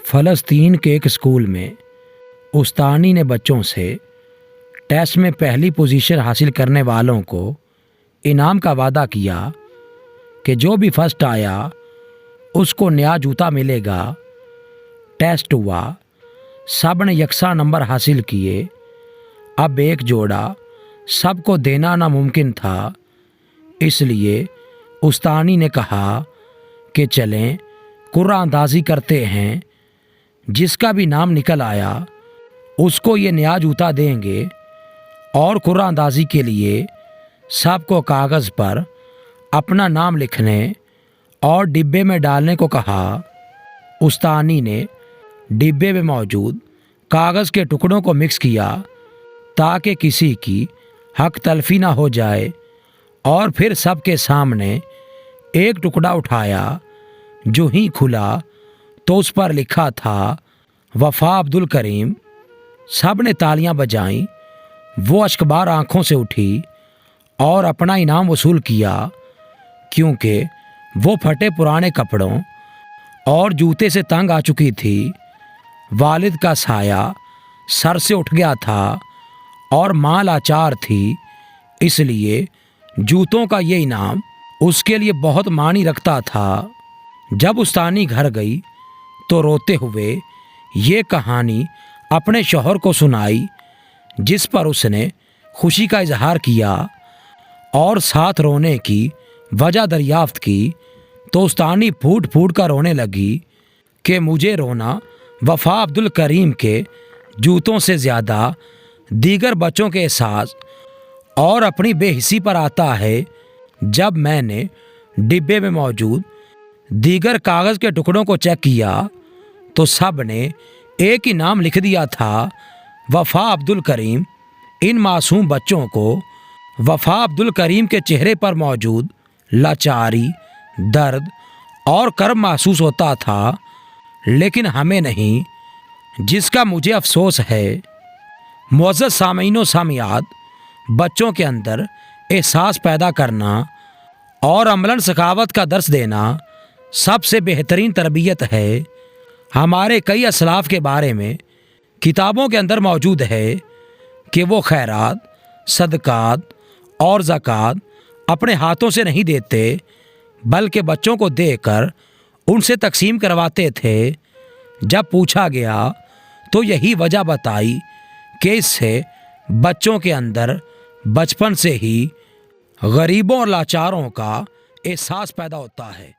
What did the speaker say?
فلسطین کے ایک اسکول میں استانی نے بچوں سے ٹیسٹ میں پہلی پوزیشن حاصل کرنے والوں کو انعام کا وعدہ کیا کہ جو بھی فرسٹ آیا اس کو نیا جوتا ملے گا۔ ٹیسٹ ہوا، سب نے یکساں نمبر حاصل کیے۔ اب ایک جوڑا سب کو دینا ناممکن تھا، اس لیے استانی نے کہا کہ چلیں قرعہ اندازی کرتے ہیں، جس کا بھی نام نکل آیا اس کو یہ نیا جوتا دیں گے۔ اور قرعہ اندازی کے لیے سب کو کاغذ پر اپنا نام لکھنے اور ڈبے میں ڈالنے کو کہا۔ استانی نے ڈبے میں موجود کاغذ کے ٹکڑوں کو مکس کیا تاکہ کسی کی حق تلفی نہ ہو جائے، اور پھر سب کے سامنے ایک ٹکڑا اٹھایا۔ جو ہی کھلا تو اس پر لکھا تھا وفا عبدالکریم۔ سب نے تالیاں بجائیں۔ وہ اشکبار آنکھوں سے اٹھی اور اپنا انعام وصول کیا، کیونکہ وہ پھٹے پرانے کپڑوں اور جوتے سے تنگ آ چکی تھی۔ والد کا سایہ سر سے اٹھ گیا تھا اور ماں لاچار تھی، اس لیے جوتوں کا یہ انعام اس کے لیے بہت معنی رکھتا تھا۔ جب استانی گھر گئی تو روتے ہوئے یہ کہانی اپنے شوہر کو سنائی، جس پر اس نے خوشی کا اظہار کیا اور ساتھ رونے کی وجہ دریافت کی، تو استانی پھوٹ پھوٹ کر رونے لگی کہ مجھے رونا وفا عبدالکریم کے جوتوں سے زیادہ دیگر بچوں کے احساس اور اپنی بے حسی پر آتا ہے۔ جب میں نے ڈبے میں موجود دیگر کاغذ کے ٹکڑوں کو چیک کیا تو سب نے ایک ہی نام لکھ دیا تھا، وفا عبدالکریم۔ ان معصوم بچوں کو وفا عبدالکریم کے چہرے پر موجود لاچاری، درد اور کرب محسوس ہوتا تھا، لیکن ہمیں نہیں، جس کا مجھے افسوس ہے۔ معزز سامعین و سامعات، بچوں کے اندر احساس پیدا کرنا اور عملاً سخاوت کا درس دینا سب سے بہترین تربیت ہے۔ ہمارے کئی اسلاف کے بارے میں کتابوں کے اندر موجود ہے کہ وہ خیرات، صدقات اور زکوٰۃ اپنے ہاتھوں سے نہیں دیتے، بلکہ بچوں کو دے کر ان سے تقسیم کرواتے تھے۔ جب پوچھا گیا تو یہی وجہ بتائی کہ اس سے بچوں کے اندر بچپن سے ہی غریبوں اور لاچاروں کا احساس پیدا ہوتا ہے۔